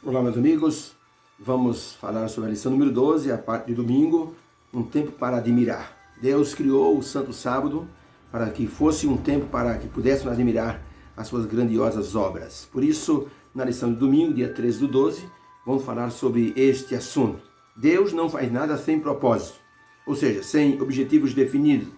Olá, meus amigos. Vamos falar sobre a lição número 12, a parte de domingo, um tempo para admirar. Deus criou o Santo Sábado para que fosse um tempo para que pudéssemos admirar as suas grandiosas obras. Por isso, na lição de domingo, dia 13/12, vamos falar sobre este assunto. Deus não faz nada sem propósito, ou seja, sem objetivos definidos.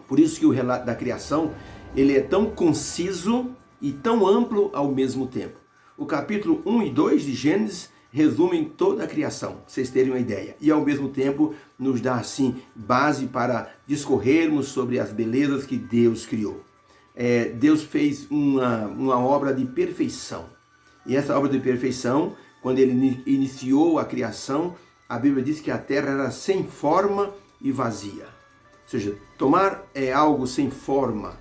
Por isso que o relato da criação, ele é tão conciso e tão amplo ao mesmo tempo. O capítulo 1 e 2 de Gênesis resumem toda a criação, para vocês terem uma ideia. E ao mesmo tempo nos dá assim base para discorrermos sobre as belezas que Deus criou. Deus fez uma obra de perfeição. E essa obra de perfeição, quando ele iniciou a criação, a Bíblia diz que a terra era sem forma e vazia. Ou seja, tomar algo sem forma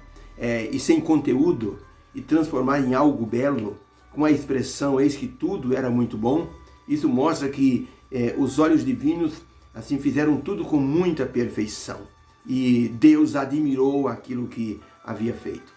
e sem conteúdo e transformar em algo belo, com a expressão, eis que tudo era muito bom, isso mostra que os olhos divinos assim fizeram tudo com muita perfeição. E Deus admirou aquilo que havia feito.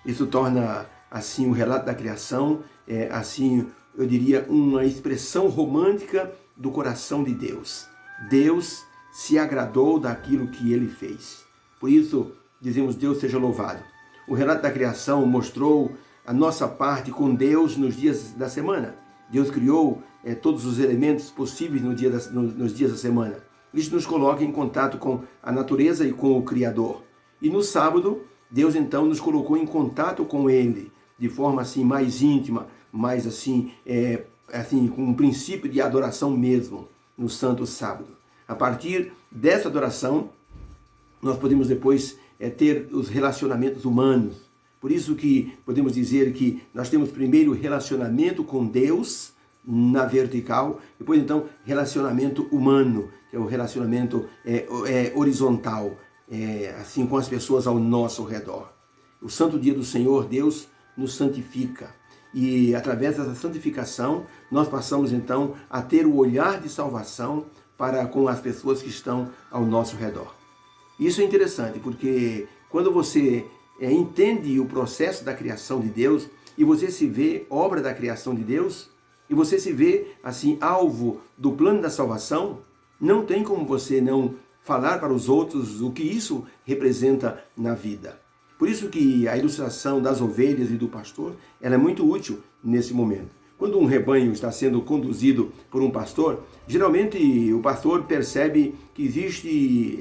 Isso torna assim o relato da criação, assim eu diria uma expressão romântica do coração de Deus. Deus se agradou daquilo que ele fez. Por isso dizemos Deus seja louvado. O relato da criação mostrou a nossa parte com Deus nos dias da semana. Deus criou todos os elementos possíveis nos dias da semana. Isso nos coloca em contato com a natureza e com o Criador. E no sábado, Deus então nos colocou em contato com Ele, de forma assim mais íntima, mais assim com um princípio de adoração mesmo, no Santo Sábado. A partir dessa adoração, nós podemos depois ter os relacionamentos humanos. Por isso que podemos dizer que nós temos primeiro relacionamento com Deus na vertical, depois então relacionamento humano, que é o relacionamento horizontal, assim com as pessoas ao nosso redor. O santo dia do Senhor, Deus nos santifica. E através dessa santificação, nós passamos então a ter o olhar de salvação para com as pessoas que estão ao nosso redor. Isso é interessante, porque quando você entende o processo da criação de Deus e você se vê obra da criação de Deus e você se vê assim alvo do plano da salvação, não tem como você não falar para os outros o que isso representa na vida. Por isso que a ilustração das ovelhas e do pastor, ela é muito útil nesse momento. Quando um rebanho está sendo conduzido por um pastor, geralmente o pastor percebe que existe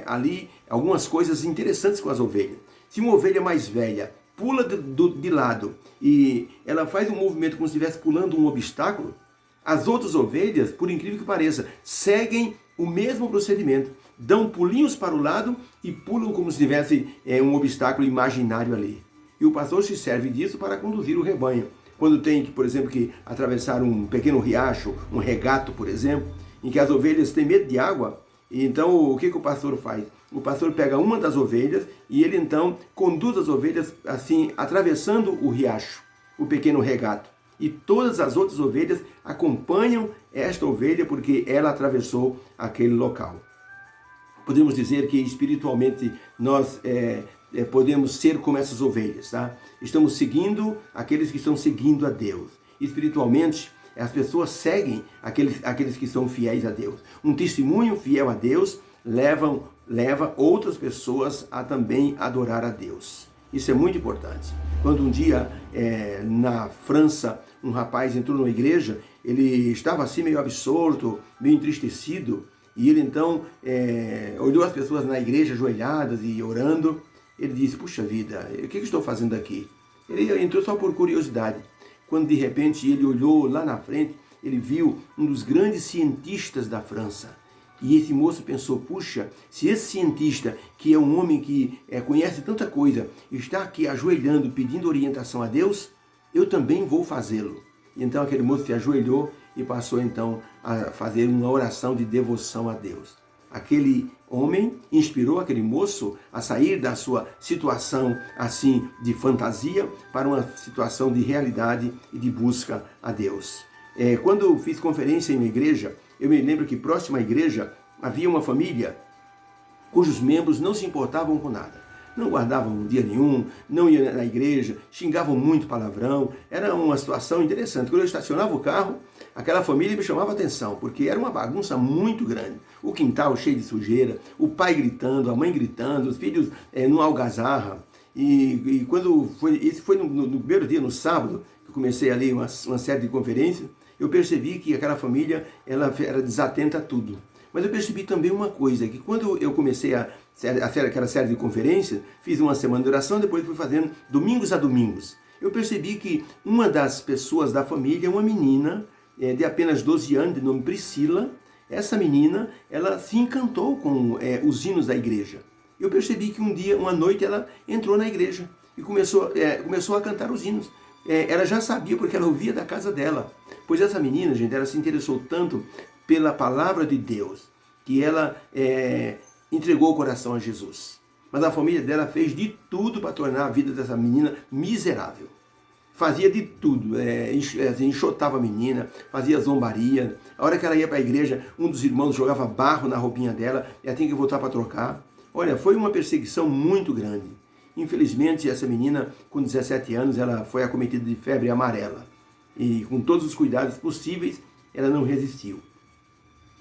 ali algumas coisas interessantes com as ovelhas. Se uma ovelha mais velha pula de lado e ela faz um movimento como se estivesse pulando um obstáculo, as outras ovelhas, por incrível que pareça, seguem o mesmo procedimento. Dão pulinhos para o lado e pulam como se tivesse um obstáculo imaginário ali. E o pastor se serve disso para conduzir o rebanho. Quando tem, por exemplo, que atravessar um pequeno riacho, um regato, por exemplo, em que as ovelhas têm medo de água, então o que o pastor faz? O pastor pega uma das ovelhas e ele então conduz as ovelhas assim, atravessando o riacho, o pequeno regato. E todas as outras ovelhas acompanham esta ovelha porque ela atravessou aquele local. Podemos dizer que espiritualmente nós podemos ser como essas ovelhas, tá? Estamos seguindo aqueles que estão seguindo a Deus. Espiritualmente, as pessoas seguem aqueles que são fiéis a Deus. Um testemunho fiel a Deus leva outras pessoas a também adorar a Deus. Isso é muito importante. Quando um dia, na França, um rapaz entrou numa igreja, ele estava assim meio absorto, meio entristecido, e ele então olhou as pessoas na igreja ajoelhadas e orando. Ele disse, puxa vida, o que eu estou fazendo aqui? Ele entrou só por curiosidade. Quando de repente ele olhou lá na frente, ele viu um dos grandes cientistas da França. E esse moço pensou, puxa, se esse cientista, que é um homem que conhece tanta coisa, está aqui ajoelhando, pedindo orientação a Deus, eu também vou fazê-lo. Então aquele moço se ajoelhou e passou então a fazer uma oração de devoção a Deus. Aquele homem inspirou aquele moço a sair da sua situação assim de fantasia para uma situação de realidade e de busca a Deus. Quando eu fiz conferência em uma igreja, eu me lembro que próxima à igreja havia uma família cujos membros não se importavam com nada. não guardavam dia nenhum, não iam na igreja, xingavam muito palavrão. Era uma situação interessante. Quando eu estacionava o carro, aquela família me chamava a atenção, porque era uma bagunça muito grande. O quintal cheio de sujeira, o pai gritando, a mãe gritando, os filhos numa algazarra. E quando foi, isso foi no primeiro dia, no sábado, que eu comecei ali uma série de conferências, eu percebi que aquela família ela era desatenta a tudo. Mas eu percebi também uma coisa, que quando eu comecei aquela série de conferências, fiz uma semana de oração, depois fui fazendo domingos a domingos. Eu percebi que uma das pessoas da família, uma menina de apenas 12 anos, de nome Priscila, essa menina, ela se encantou com os hinos da igreja. Eu percebi que uma noite, ela entrou na igreja e começou a cantar os hinos. Ela já sabia porque ela ouvia da casa dela. Pois essa menina, gente, ela se interessou tanto pela palavra de Deus, que ela entregou o coração a Jesus. Mas a família dela fez de tudo para tornar a vida dessa menina miserável. Fazia de tudo, enxotava a menina, fazia zombaria. A hora que ela ia para a igreja, um dos irmãos jogava barro na roupinha dela, e ela tinha que voltar para trocar. Olha, foi uma perseguição muito grande. Infelizmente, essa menina, com 17 anos, ela foi acometida de febre amarela. E com todos os cuidados possíveis, ela não resistiu.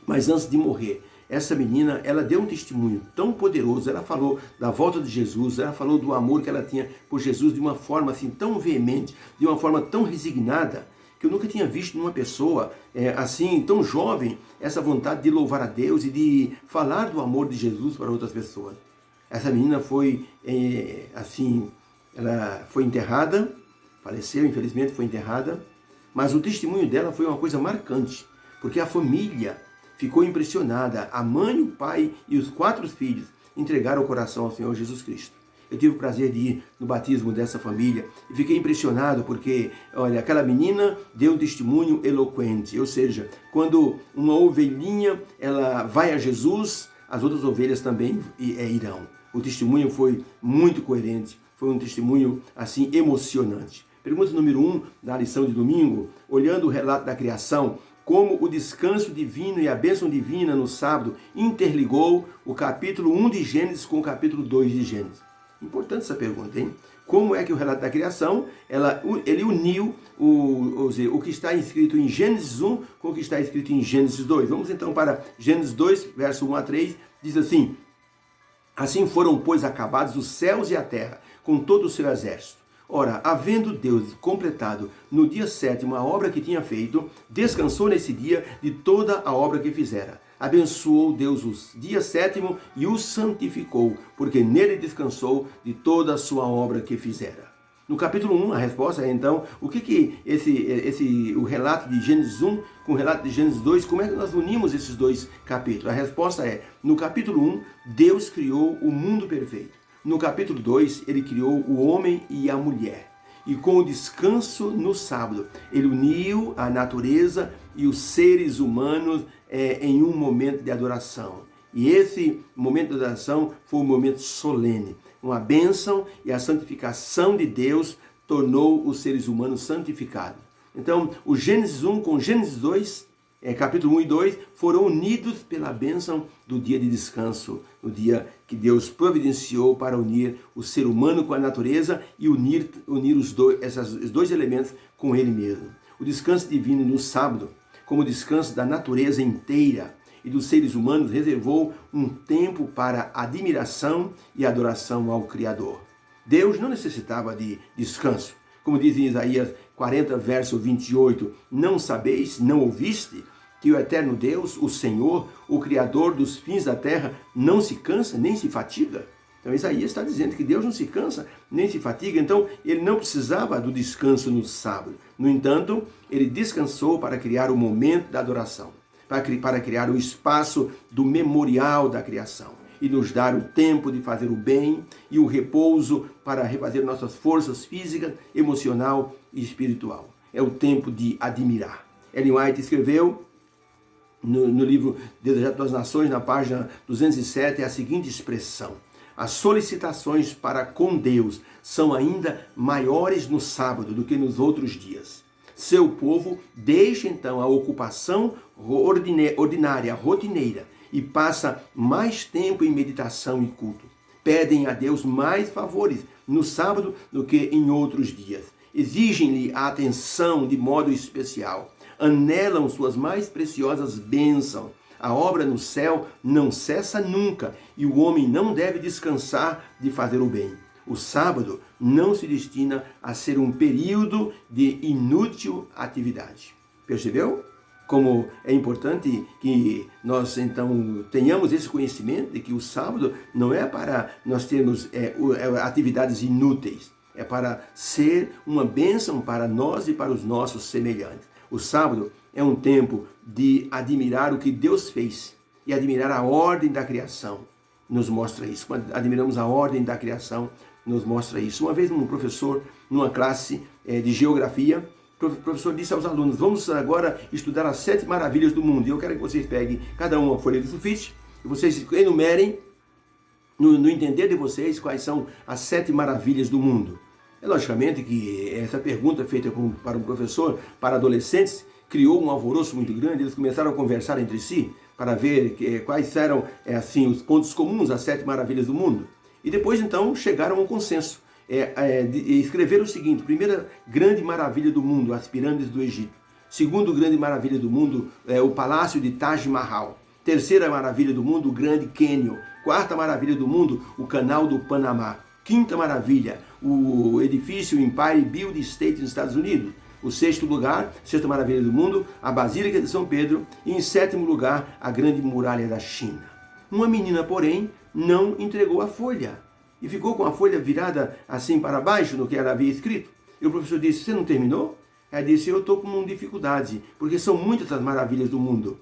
Mas antes de morrer, essa menina, ela deu um testemunho tão poderoso. Ela falou da volta de Jesus, ela falou do amor que ela tinha por Jesus de uma forma assim tão veemente, de uma forma tão resignada, que eu nunca tinha visto numa pessoa assim, tão jovem, essa vontade de louvar a Deus e de falar do amor de Jesus para outras pessoas. Essa menina foi, ela foi enterrada, faleceu, infelizmente foi enterrada, mas o testemunho dela foi uma coisa marcante, porque a família ficou impressionada. A mãe, o pai e os 4 filhos entregaram o coração ao Senhor Jesus Cristo. Eu tive o prazer de ir no batismo dessa família e fiquei impressionado porque, olha, aquela menina deu um testemunho eloquente. Ou seja, quando uma ovelhinha ela vai a Jesus, as outras ovelhas também irão. O testemunho foi muito coerente, foi um testemunho assim emocionante. Pergunta número 1 da lição de domingo, olhando o relato da criação, como o descanso divino e a bênção divina no sábado interligou o capítulo 1 de Gênesis com o capítulo 2 de Gênesis. Importante essa pergunta, hein? Como é que o relato da criação, ele uniu o que está escrito em Gênesis 1 com o que está escrito em Gênesis 2. Vamos então para Gênesis 2, verso 1 a 3, diz assim: Assim foram, pois, acabados os céus e a terra, com todo o seu exército. Ora, havendo Deus completado no dia 7º a obra que tinha feito, descansou nesse dia de toda a obra que fizera. Abençoou Deus o dia 7º e o santificou, porque nele descansou de toda a sua obra que fizera. No capítulo 1, a resposta é então, o que o relato de Gênesis 1 com o relato de Gênesis 2, como é que nós unimos esses dois capítulos? A resposta é, no capítulo 1, Deus criou o mundo perfeito. No capítulo 2, ele criou o homem e a mulher. E com o descanso no sábado, ele uniu a natureza e os seres humanos em um momento de adoração. E esse momento de adoração foi um momento solene. Uma bênção e a santificação de Deus tornou os seres humanos santificados. Então, o Gênesis 1 com Gênesis 2, capítulo 1 e 2, foram unidos pela bênção do dia de descanso, o dia que Deus providenciou para unir o ser humano com a natureza e unir esses dois elementos com Ele mesmo. O descanso divino no sábado, como o descanso da natureza inteira e dos seres humanos, reservou um tempo para admiração e adoração ao Criador. Deus não necessitava de descanso. Como diz em Isaías 40, verso 28, não sabeis, não ouviste, que o eterno Deus, o Senhor, o Criador dos fins da terra, não se cansa nem se fatiga? Então Isaías está dizendo que Deus não se cansa nem se fatiga, então ele não precisava do descanso no sábado. No entanto, ele descansou para criar o momento da adoração, para criar o espaço do memorial da criação e nos dar o tempo de fazer o bem e o repouso para refazer nossas forças físicas, emocional e espiritual. É o tempo de admirar. Ellen White escreveu no livro Desejado das Nações, na página 207, a seguinte expressão: as solicitações para com Deus são ainda maiores no sábado do que nos outros dias. Seu povo deixa então a ocupação ordinária, rotineira, e passa mais tempo em meditação e culto. pedem a Deus mais favores no sábado do que em outros dias. Exigem-lhe a atenção de modo especial. Anelam suas mais preciosas bênçãos. A obra no céu não cessa nunca e o homem não deve descansar de fazer o bem. O sábado não se destina a ser um período de inútil atividade. Percebeu? Como é importante que nós, então, tenhamos esse conhecimento de que o sábado não é para nós termos atividades inúteis. É para ser uma bênção para nós e para os nossos semelhantes. O sábado é um tempo de admirar o que Deus fez e admirar a ordem da criação. Nos mostra isso. Quando admiramos a ordem da criação, nos mostra isso. Uma vez um professor, numa classe de geografia, o professor disse aos alunos: vamos agora estudar as 7 maravilhas do mundo. E eu quero que vocês peguem cada uma folha de sulfite e vocês enumerem, no entender de vocês, quais são as 7 maravilhas do mundo. É logicamente que essa pergunta feita para um professor, para adolescentes, criou um alvoroço muito grande. Eles começaram a conversar entre si para ver quais eram assim, os pontos comuns às 7 maravilhas do mundo. E depois, então, chegaram a um consenso. Escreveram o seguinte: primeira grande maravilha do mundo, as pirâmides do Egito. Segunda grande maravilha do mundo, o palácio de Taj Mahal. Terceira maravilha do mundo, o Grande Cânion. Quarta maravilha do mundo, o canal do Panamá. Quinta maravilha, o edifício Empire Build State nos Estados Unidos. O sexto lugar, sexta maravilha do mundo, a Basílica de São Pedro. E em sétimo lugar, a Grande Muralha da China. Uma menina, porém, não entregou a folha e ficou com a folha virada assim para baixo no que ela havia escrito. E o professor disse: você não terminou? Ela disse: eu estou com uma dificuldade, porque são muitas as maravilhas do mundo.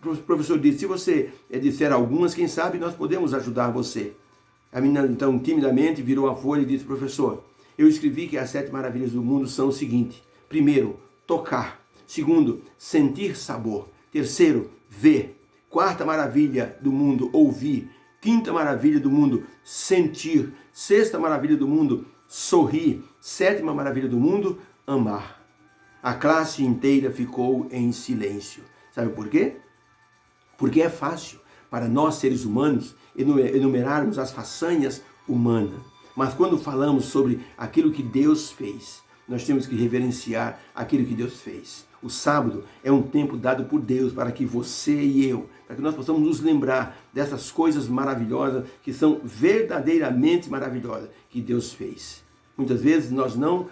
O professor disse: se você disser algumas, quem sabe nós podemos ajudar você. A menina, então, timidamente virou a folha e disse: professor, eu escrevi que as 7 maravilhas do mundo são o seguinte: primeiro, tocar. Segundo, sentir sabor. Terceiro, ver. Quarta maravilha do mundo, ouvir. Quinta maravilha do mundo, sentir. Sexta maravilha do mundo, sorrir. Sétima maravilha do mundo, amar. A classe inteira ficou em silêncio. Sabe por quê? Porque é fácil para nós, seres humanos, enumerarmos as façanhas humanas. Mas quando falamos sobre aquilo que Deus fez, nós temos que reverenciar aquilo que Deus fez. O sábado é um tempo dado por Deus para que você e eu, para que nós possamos nos lembrar dessas coisas maravilhosas, que são verdadeiramente maravilhosas, que Deus fez. Muitas vezes nós não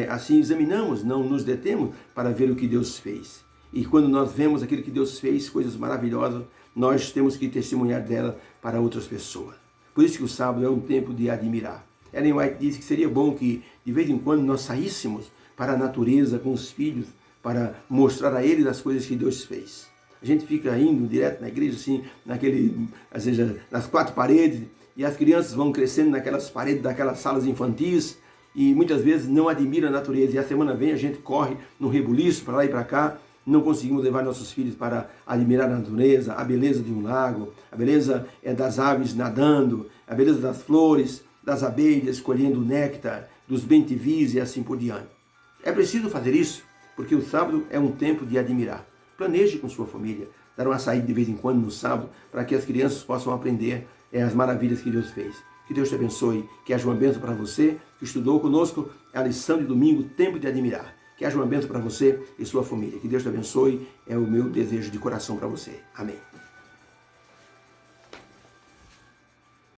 assim examinamos, não nos detemos para ver o que Deus fez. E quando nós vemos aquilo que Deus fez, coisas maravilhosas, nós temos que testemunhar dela para outras pessoas. Por isso que o sábado é um tempo de admirar. Ellen White disse que seria bom que de vez em quando nós saíssemos para a natureza com os filhos, para mostrar a eles as coisas que Deus fez. A gente fica indo direto na igreja, assim, nas 4 paredes, e as crianças vão crescendo naquelas paredes daquelas salas infantis, e muitas vezes não admira a natureza. E a semana vem, a gente corre no rebuliço para lá e para cá, não conseguimos levar nossos filhos para admirar a natureza, a beleza de um lago, a beleza das aves nadando, a beleza das flores, das abelhas colhendo o néctar, dos bentivis e assim por diante. É preciso fazer isso, porque o sábado é um tempo de admirar. Planeje com sua família, dar uma saída de vez em quando no sábado, para que as crianças possam aprender as maravilhas que Deus fez. Que Deus te abençoe, que haja uma bênção para você que estudou conosco a lição de domingo, tempo de admirar. Que haja uma bênção para você e sua família. Que Deus te abençoe, é o meu desejo de coração para você. Amém.